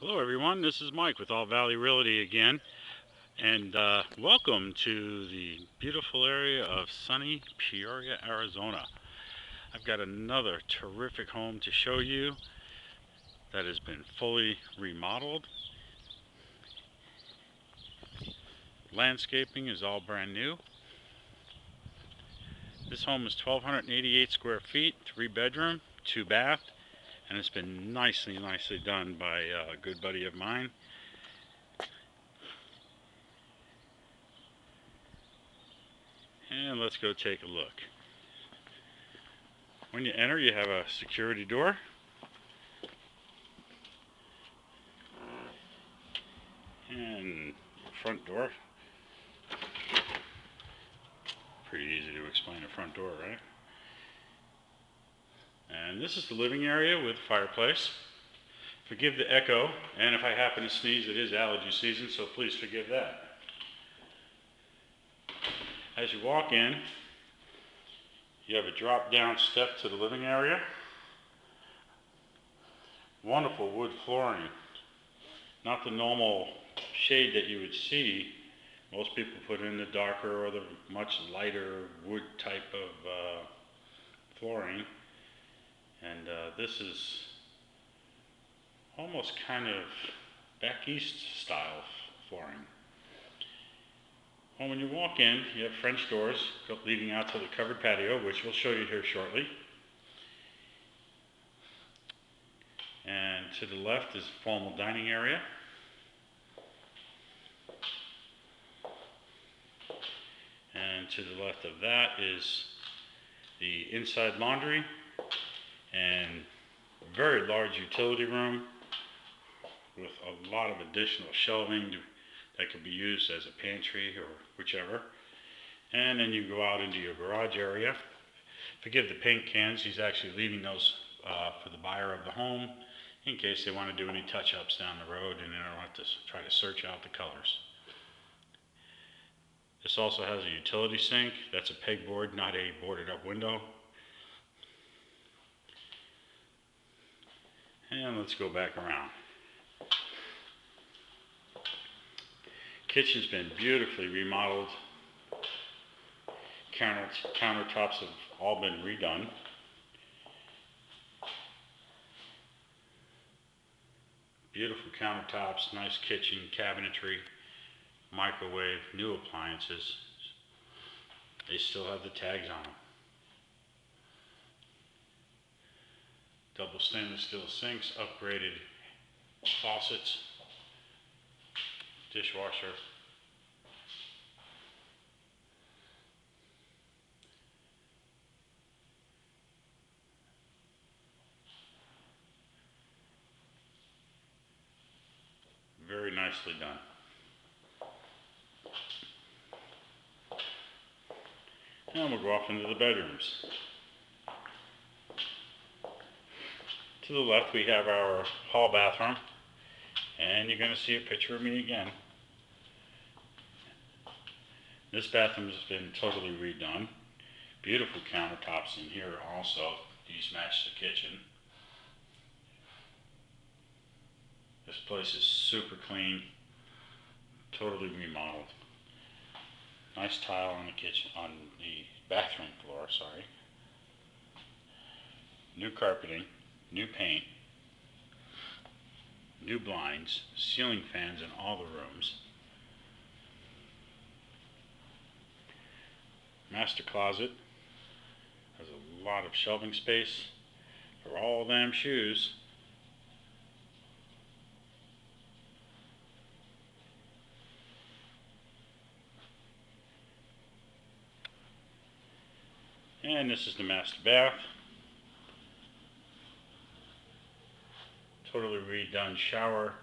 Hello, everyone. This is Mike with All Valley Realty again, and welcome to the beautiful area of sunny Peoria, Arizona. I've got another terrific home to show you that has been fully remodeled. Landscaping is all brand new. This home is 1,288 square feet, 3 bedroom, 2 bath, and it's been nicely done by a good buddy of mine. And let's go take a look. When you enter, you have a security door. And front door. Pretty easy to explain a front door, right? And this is the living area with fireplace. Forgive the echo, and if I happen to sneeze, it is allergy season, so please forgive that. As you walk in, you have a drop-down step to the living area. Wonderful wood flooring. Not the normal shade that you would see. Most people put in the darker or the much lighter wood type of flooring. And this is almost kind of back east style flooring. Well, when you walk in, you have French doors leading out to the covered patio, which we'll show you here shortly. And to the left is a formal dining area. And to the left of that is the inside laundry and very large utility room with a lot of additional shelving that could be used as a pantry or whichever. And then you go out into your garage area. Forgive the paint cans, he's actually leaving those for the buyer of the home in case they want to do any touch-ups down the road and they don't have to try to search out the colors. This also has a utility sink. That's a pegboard, not a boarded up window. And let's go back around. Kitchen's been beautifully remodeled. Countertops have all been redone. Beautiful countertops, nice kitchen cabinetry, microwave, new appliances. They still have the tags on them. Double stainless steel sinks, upgraded faucets, dishwasher. Very nicely done. And we'll go off into the bedrooms. To the left we have our hall bathroom, and you're going to see a picture of me again. This bathroom has been totally redone. Beautiful countertops in here also. These match the kitchen. This place is super clean, totally remodeled. Nice tile on the kitchen, on the bathroom floor, sorry. New carpeting, new paint, new blinds, ceiling fans in all the rooms. Master closet has a lot of shelving space for all them shoes. And this is the master bath. Totally redone shower.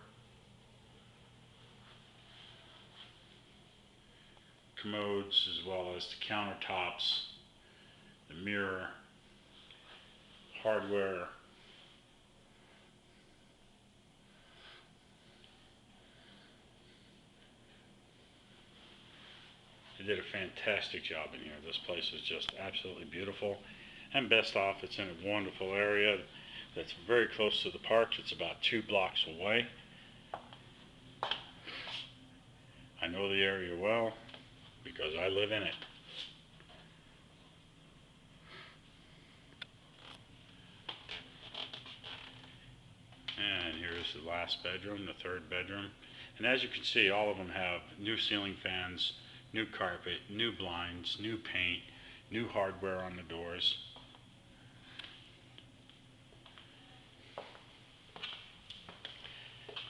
Commodes as well as the countertops, the mirror, hardware. They did a fantastic job in here. This place is just absolutely beautiful. And best off, it's in a wonderful area that's very close to the park. It's about 2 blocks away. I know the area well because I live in it. And here's the last bedroom, the third bedroom. And as you can see, all of them have new ceiling fans, new carpet, new blinds, new paint, new hardware on the doors.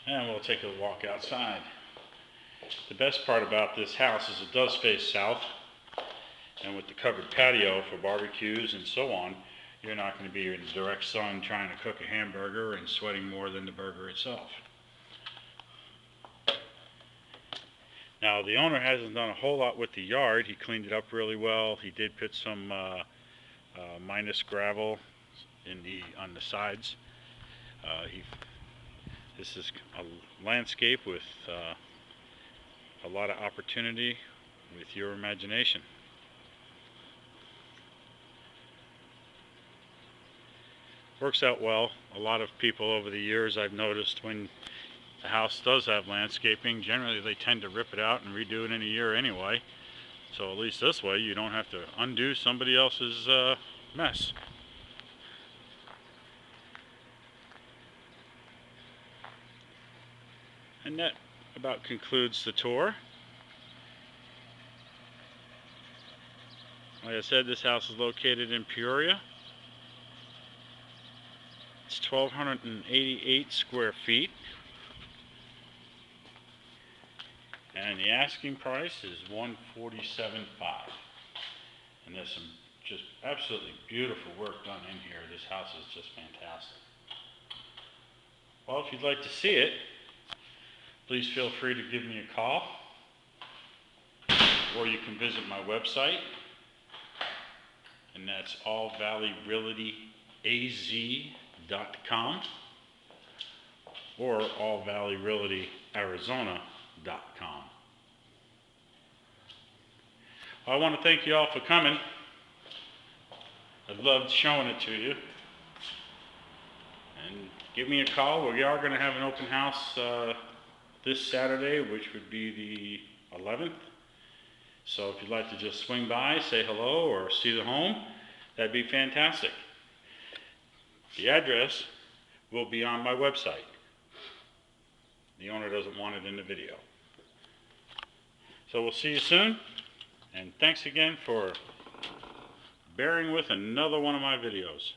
And we'll take a walk outside. The best part about this house is it does face south, and with the covered patio for barbecues and so on, you're not going to be in the direct sun trying to cook a hamburger and sweating more than the burger itself. Now, the owner hasn't done a whole lot with the yard. He cleaned it up really well. He did put some minus gravel on the sides. This is a landscape with a lot of opportunity with your imagination. Works out well. A lot of people over the years, I've noticed, when the house does have landscaping, generally they tend to rip it out and redo it in a year anyway. So at least this way you don't have to undo somebody else's mess. And that about concludes the tour. Like I said, this house is located in Peoria. It's 1,288 square feet. And the asking price is $147,500. And there's some just absolutely beautiful work done in here. This house is just fantastic. Well, if you'd like to see it, please feel free to give me a call, or you can visit my website, and that's allvalleyrealtyaz.com or allvalleyrealtyarizona.com. I want to thank you all for coming. I loved showing it to you. And give me a call. We are going to have an open house this Saturday, which would be the 11th. So if you'd like to just swing by, say hello, or see the home, that'd be fantastic. The address will be on my website. The owner doesn't want it in the video. So we'll see you soon, and thanks again for bearing with another one of my videos.